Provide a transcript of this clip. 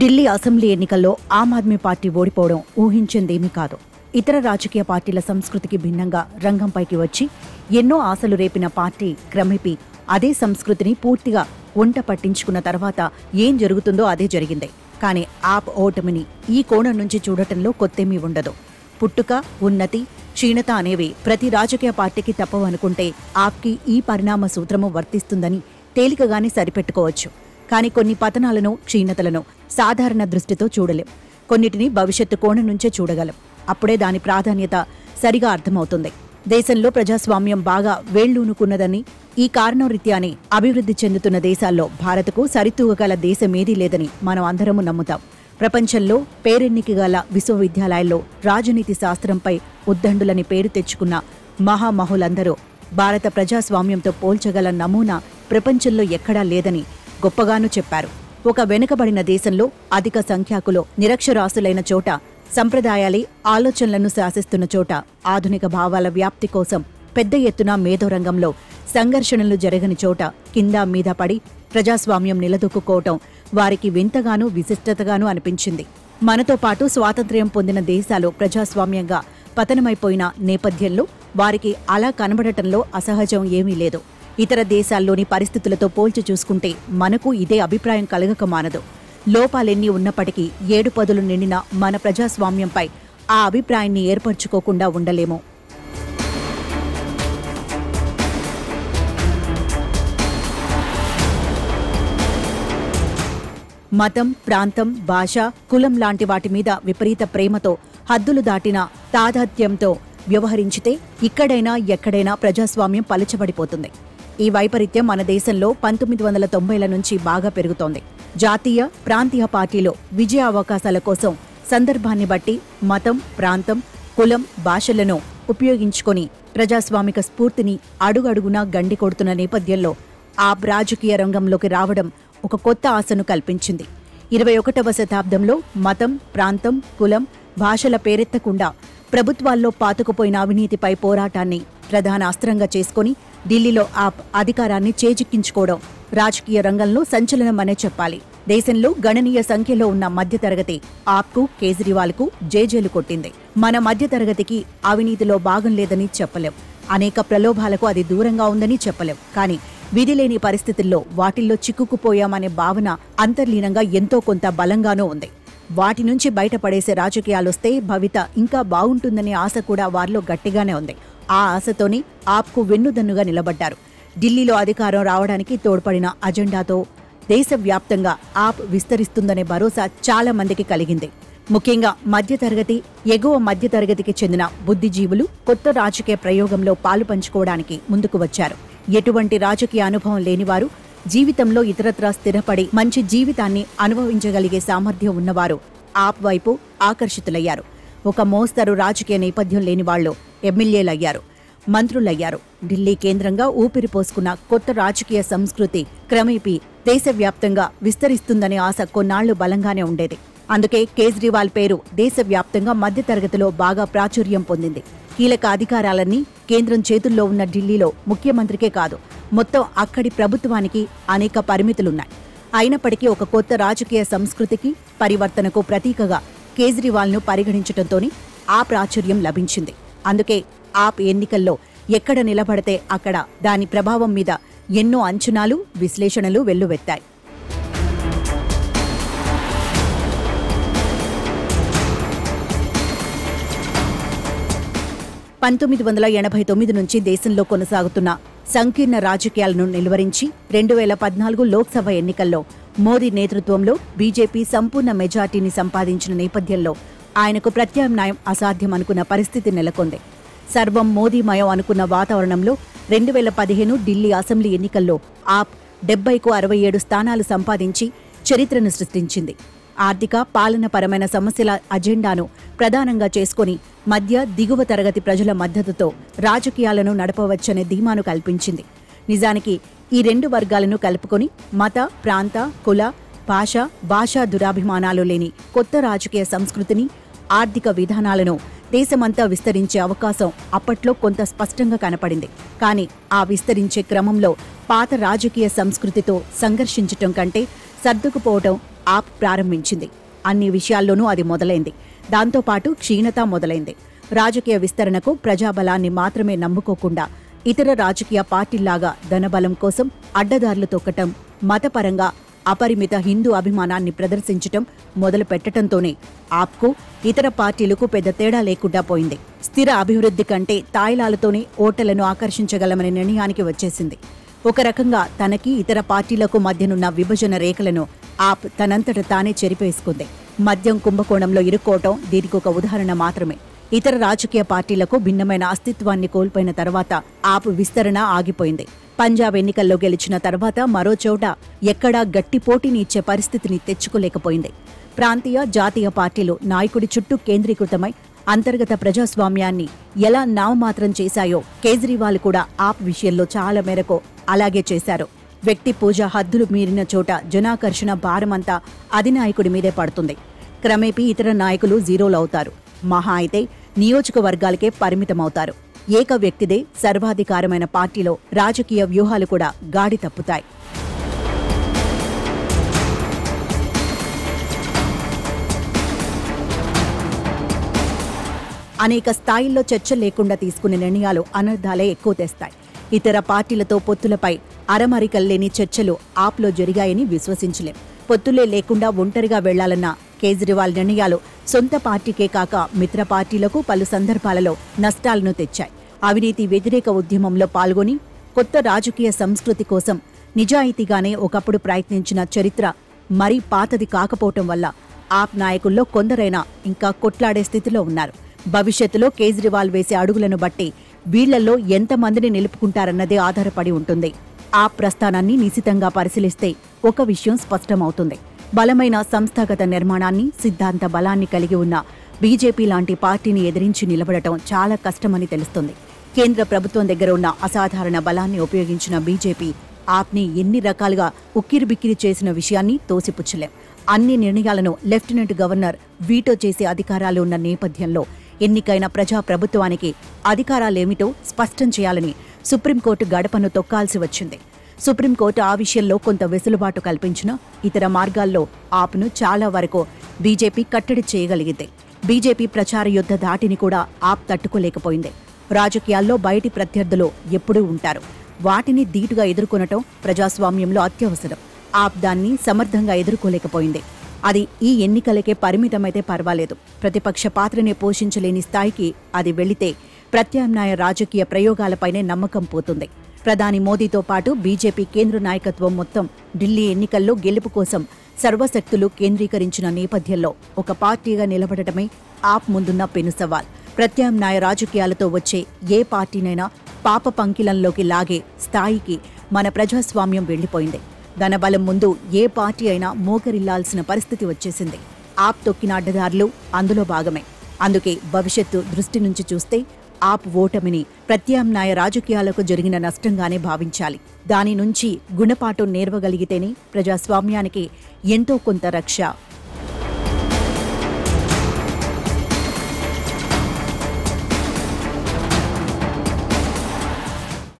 Delhi assembly ఎన్నికల్లో Aam Aadmi party ఓడిపోవడం ఊహించిందేమీ కాదు. ఇతర రాజకీయ పార్టీల సంస్కృతికి భిన్నంగా రంగంపైకి వచ్చి ఎన్నో ఆశలు రేపిన పార్టీ క్రమేపీ అదే సంస్కృతిని పూర్తిగా వంట పట్టించుకున్న తర్వాత ఏం జరుగుతుందో అదే జరిగింది. కానీ ఆప్ ఓటమిని ఈ కోణం నుంచి చూడటంలో కొత్తేమీ ఉండదు. పుట్టుక, ఉన్నతి, క్షీణత అనేవి ప్రతి రాజకీయ పార్టీకి తప్పవనుకుంటే ఆప్కి ఈ పరిణామ సూత్రము వర్తిస్తుందని తేలికగానే సరిపెట్టుకోవచ్చు. కానీ కొన్ని పతనాలను, క్షీణతలను సాధారణ దృష్టితో చూడలేం. కొన్నిటిని భవిష్యత్తు కోణం నుంచే చూడగలం. అప్పుడే దాని ప్రాధాన్యత సరిగా అర్థమవుతుంది. దేశంలో ప్రజాస్వామ్యం బాగా వేళ్లూనుకున్నదని, ఈ కారణం రీత్యానే అభివృద్ధి చెందుతున్న దేశాల్లో భారత్కు సరితూగగల దేశమేదీ లేదని మనం అందరము నమ్ముతాం. ప్రపంచంలో పేరెన్నికగల విశ్వవిద్యాలయాల్లో రాజనీతి శాస్త్రంపై ఉద్దండులని పేరు తెచ్చుకున్న మహామహులందరూ భారత ప్రజాస్వామ్యంతో పోల్చగల నమూనా ప్రపంచంలో ఎక్కడా లేదని గొప్పగానూ చెప్పారు. ఒక వెనుకబడిన దేశంలో అధిక సంఖ్యాకులు నిరక్షరాస్యులైన చోట, సంప్రదాయాలే ఆలోచనలను శాసిస్తున్న చోట, ఆధునిక భావాల వ్యాప్తి కోసం పెద్ద ఎత్తున మేధోరంగంలో సంఘర్షణలు జరగని చోట కింద మీద పడి ప్రజాస్వామ్యం నిలదొక్కుకోవటం వారికి వింతగానూ విశిష్టతగానూ అనిపించింది. మనతో పాటు స్వాతంత్ర్యం పొందిన దేశాలు ప్రజాస్వామ్యంగా పతనమైపోయిన నేపథ్యంలో వారికి అలా కనబడటంలో అసహజం ఏమీ లేదు. ఇతర దేశాల్లోని పరిస్థితులతో పోల్చి చూసుకుంటే మనకు ఇదే అభిప్రాయం కలగక మానదు. లోపాలెన్ని ఉన్నప్పటికీ 7 పదులు నిండిన మన ప్రజాస్వామ్యంపై ఆ అభిప్రాయాన్ని ఏర్పరచుకోకుండా ఉండలేము. మతం, ప్రాంతం, భాష, కులం లాంటి వాటి మీద విపరీత ప్రేమతో, హద్దులు దాటిన తాదాత్మ్యంతో వ్యవహరించితే ఇక్కడైనా ఎక్కడైనా ప్రజాస్వామ్యం పలచబడిపోతుంది. ఈ వైపరీత్యం మన దేశంలో 1990ల నుంచి బాగా పెరుగుతోంది. జాతీయ, ప్రాంతీయ పార్టీలు విజయ అవకాశాల కోసం సందర్భాన్ని బట్టి మతం, ప్రాంతం, కులం, భాషలను ఉపయోగించుకొని ప్రజాస్వామిక స్ఫూర్తిని అడుగడుగునా గండి కొడుతున్న నేపథ్యంలో ఆ రాజకీయ రంగంలోకి రావడం ఒక కొత్త ఆశను కల్పించింది. 21వ శతాబ్దంలో మతం, ప్రాంతం, కులం, భాషల పేరెత్తకుండా ప్రభుత్వాల్లో పాతుకుపోయిన అవినీతిపై పోరాటాన్ని ప్రధాన అస్త్రంగా చేసుకుని ఢిల్లీలో ఆప్ అధికారాన్ని చేజిక్కించుకోవడం రాజకీయ రంగంలో సంచలనమనే చెప్పాలి. దేశంలో గణనీయ సంఖ్యలో ఉన్న మధ్యతరగతి ఆప్కు, కేజ్రీవాల్కు జేజేలు కొట్టింది. మన మధ్యతరగతికి అవినీతిలో భాగం లేదని చెప్పలేం. అనేక ప్రలోభాలకు అది దూరంగా ఉందని చెప్పలేం. కానీ విధిలేని పరిస్థితుల్లో వాటిల్లో చిక్కుకుపోయామనే భావన అంతర్లీనంగా ఎంతో కొంత బలంగానూ ఉంది. వాటి నుంచి బయటపడేసే రాజకీయాలొస్తే భవిత ఇంకా బాగుంటుందనే ఆశ కూడా వారిలో గట్టిగానే ఉంది. ఆ ఆశతోనే ఆప్కు వెన్నుదన్నుగా నిలబడ్డారు. ఢిల్లీలో అధికారం రావడానికి తోడ్పడిన అజెండాతో దేశవ్యాప్తంగా ఆప్ విస్తరిస్తుందనే భరోసా చాలా మందికి కలిగింది. ముఖ్యంగా మధ్యతరగతి, ఎగువ మధ్యతరగతికి చెందిన బుద్ధిజీవులు కొత్త రాజకీయ ప్రయోగంలో పాలు పంచుకోవడానికి ముందుకు వచ్చారు. ఎటువంటి రాజకీయ అనుభవం లేనివారు, జీవితంలో ఇతరత్రా స్థిరపడి మంచి జీవితాన్ని అనుభవించగలిగే సామర్థ్యం ఉన్నవారు ఆప్ వైపు ఆకర్షితులయ్యారు. ఒక మోస్తరు రాజకీయ నేపథ్యం లేని వాళ్లు ఎమ్మెల్యేలయ్యారు, మంత్రులయ్యారు. ఢిల్లీ కేంద్రంగా ఊపిరి పోసుకున్న కొత్త రాజకీయ సంస్కృతి క్రమేపీ దేశవ్యాప్తంగా విస్తరిస్తుందనే ఆశ కొన్నాళ్లు బలంగానే ఉండేది. అందుకే కేజ్రీవాల్ పేరు దేశవ్యాప్తంగా మధ్యతరగతిలో బాగా ప్రాచుర్యం పొందింది. కీలక అధికారాలన్నీ కేంద్రం చేతుల్లో ఉన్న ఢిల్లీలో ముఖ్యమంత్రికే కాదు, మొత్తం అక్కడి ప్రభుత్వానికి అనేక పరిమితులున్నాయి. అయినప్పటికీ ఒక కొత్త రాజకీయ సంస్కృతికి, పరివర్తనకు ప్రతీకగా కేజ్రీవాల్ను పరిగణించడంతోనే ఆ ప్రాచుర్యం లభించింది. అందుకే ఆప్ ఎన్నికల్లో ఎక్కడ నిలబడితే అక్కడ దాని ప్రభావం మీద ఎన్నో అంచనాలు, విశ్లేషణలు వెల్లువెత్తాయి. 1989 నుంచి దేశంలో కొనసాగుతున్న సంకీర్ణ రాజకీయాలను నిలువరించి 2014 లోక్సభ ఎన్నికల్లో మోదీ నేతృత్వంలో బీజేపీ సంపూర్ణ మెజార్టీని సంపాదించిన నేపథ్యంలో ఆయనకు ప్రత్యామ్నాయం అసాధ్యమనుకున్న పరిస్థితి నెలకొంది. సర్వం మోదీమయం అనుకున్న వాతావరణంలో 2015 ఢిల్లీ అసెంబ్లీ ఎన్నికల్లో ఆప్ 70కు 67 స్థానాలు సంపాదించి చరిత్రను సృష్టించింది. ఆర్థిక, పాలనపరమైన సమస్యల అజెండాను ప్రధానంగా చేసుకుని మధ్య, దిగువ తరగతి ప్రజల మద్దతుతో రాజకీయాలను నడపవచ్చనే ధీమాను కల్పించింది. నిజానికి ఈ 2 వర్గాలను కలుపుకొని మత, ప్రాంత, కుల, భాషా దురాభిమానాలు లేని కొత్త రాజకీయ సంస్కృతిని, ఆర్థిక విధానాలను దేశమంతా విస్తరించే అవకాశం అప్పట్లో కొంత స్పష్టంగా కనపడింది. కానీ ఆ విస్తరించే క్రమంలో పాత రాజకీయ సంస్కృతితో సంఘర్షించటం కంటే సర్దుకుపోవటం ఆప్ ప్రారంభించింది. అన్ని విషయాల్లోనూ అది మొదలైంది. దాంతోపాటు క్షీణత మొదలైంది. రాజకీయ విస్తరణకు ప్రజాబలాన్ని మాత్రమే నమ్ముకోకుండా ఇతర రాజకీయ పార్టీల్లాగా ధనబలం కోసం అడ్డదారులు తొక్కటం, మతపరంగా అపరిమిత హిందూ అభిమానాన్ని ప్రదర్శించటం మొదలు పెట్టడంతోనే ఆప్కు ఇతర పార్టీలకు పెద్ద తేడా లేకుండా పోయింది. స్థిర అభివృద్ధి కంటే తాయిలాలతోనే ఓటర్లను ఆకర్షించగలమనే నిర్ణయానికి వచ్చేసింది. ఒక రకంగా తనకి ఇతర పార్టీలకు మధ్యనున్న విభజన రేఖలను ఆప్ తనంతట తానే చెరిపేసుకుంది. మద్యం కుంభకోణంలో ఇరుక్కోవటం దీనికి ఒక ఉదాహరణ మాత్రమే. ఇతర రాజకీయ పార్టీలకు భిన్నమైన అస్తిత్వాన్ని కోల్పోయిన తర్వాత ఆప్ విస్తరణ ఆగిపోయింది. పంజాబ్ ఎన్నికల్లో గెలిచిన తర్వాత మరో చోట ఎక్కడా గట్టి పోటీని ఇచ్చే పరిస్థితిని తెచ్చుకోలేకపోయింది. ప్రాంతీయ, జాతీయ పార్టీలు నాయకుడి చుట్టూ కేంద్రీకృతమై అంతర్గత ప్రజాస్వామ్యాన్ని ఎలా నామమాత్రం చేశాయో కేజ్రీవాల్ కూడా ఆప్ విషయంలో చాలా మేరకు అలాగే చేశారు. వ్యక్తి పూజ హద్దులు మీరిన చోట జనాకర్షణ భారమంతా అధినాయకుడి మీదే పడుతుంది. క్రమేపీ ఇతర నాయకులు జీరోలవుతారు. మహా అయితే నియోజకవర్గాలకే పరిమితమవుతారు. ఏక వ్యక్తిదే సర్వాధికారమైన పార్టీలో రాజకీయ వ్యూహాలు కూడా గాడి తప్పుతాయి. అనేక స్థాయిల్లో చర్చ లేకుండా తీసుకునే నిర్ణయాలు అనర్థాలే ఎక్కువ తెస్తాయి. ఇతర పార్టీలతో పొత్తులపై అరమరికల్లేని చర్చలు ఆప్లో జరిగాయని విశ్వసించలేం. పొత్తులే లేకుండా ఒంటరిగా వెళ్లాలన్న కేజ్రీవాల్ నిర్ణయాలు సొంత పార్టీకే కాక మిత్ర పార్టీలకు పలు సందర్భాలలో నష్టాలను తెచ్చాయి. అవినీతి వ్యతిరేక ఉద్యమంలో పాల్గొని కొత్త రాజకీయ సంస్కృతి కోసం నిజాయితీగానే ఒకప్పుడు ప్రయత్నించిన చరిత్ర మరీ పాతది కాకపోవటం వల్ల ఆప్ నాయకుల్లో కొందరైనా ఇంకా కొట్లాడే స్థితిలో ఉన్నారు. భవిష్యత్తులో కేజ్రీవాల్ వేసే అడుగులను బట్టి వీళ్లలో ఎంతమందిని నిలుపుకుంటారన్నదే ఆధారపడి ఉంటుంది. ఆప్ ప్రస్థానాన్ని నిశితంగా పరిశీలిస్తే ఒక విషయం స్పష్టమవుతుంది. బలమైన సంస్థాగత నిర్మాణాన్ని, సిద్ధాంత బలాన్ని కలిగి ఉన్న బీజేపీ లాంటి పార్టీని ఎదిరించి నిలబడటం చాలా కష్టమని తెలుస్తుంది. కేంద్ర ప్రభుత్వం దగ్గర ఉన్న అసాధారణ బలాన్ని ఉపయోగించిన బీజేపీ ఆప్ని ఎన్ని రకాలుగా ఉక్కిరిబిక్కిరి చేసిన విషయాన్ని తోసిపుచ్చలేం. అన్ని నిర్ణయాలను లెఫ్టినెంట్ గవర్నర్ వీటో చేసే అధికారాలు ఉన్న నేపథ్యంలో ఎన్నికైన ప్రజాప్రభుత్వానికి అధికారాలేమిటో స్పష్టం చేయాలని సుప్రీంకోర్టు గడపను తొక్కాల్సి వచ్చింది. సుప్రీంకోర్టు ఆ విషయంలో కొంత వెసులుబాటు కల్పించినా ఇతర మార్గాల్లో ఆప్ను చాలా వరకు బీజేపీ కట్టడి చేయగలిగింది. బీజేపీ ప్రచార యుద్ధ ధాటిని కూడా ఆప్ తట్టుకోలేకపోయింది. రాజకీయాల్లో బయటి ప్రత్యర్థులు ఎప్పుడూ ఉంటారు. వాటిని ధీటుగా ఎదుర్కొనటం ప్రజాస్వామ్యంలో అత్యవసరం. ఆప్ దాన్ని సమర్థంగా ఎదుర్కోలేకపోయింది. అది ఈ ఎన్నికలకే పరిమితమైతే పర్వాలేదు. ప్రతిపక్ష పాత్రనే పోషించలేని స్థాయికి అది వెళితే ప్రత్యామ్నాయ రాజకీయ ప్రయోగాలపైనే నమ్మకం పోతుంది. ప్రధాని మోదీతో పాటు బీజేపీ కేంద్ర నాయకత్వం మొత్తం ఢిల్లీ ఎన్నికల్లో గెలుపు కోసం సర్వశక్తులు కేంద్రీకరించిన నేపథ్యంలో ఒక పార్టీగా నిలబడటమే ఆప్ ముందున్న పెను సవాల్. ప్రత్యామ్నాయ రాజకీయాలతో వచ్చే ఏ పార్టీనైనా పాప పంకిలంలోకి లాగే స్థాయికి మన ప్రజాస్వామ్యం వెళ్లిపోయింది. ధనబలం ముందు ఏ పార్టీ అయినా మోకరిల్లాల్సిన పరిస్థితి వచ్చేసింది. ఆప్ తొక్కిన అడ్డదారులు అందులో భాగమే. అందుకే భవిష్యత్తు దృష్టి నుంచి చూస్తే ఆప్ ఓటమిని ప్రత్యామ్నాయ రాజకీయాలకు జరిగిన నష్టంగానే భావించాలి. దాని నుంచి గుణపాఠం నేర్వగలిగితేనే ప్రజాస్వామ్యానికి ఎంతో కొంత రక్ష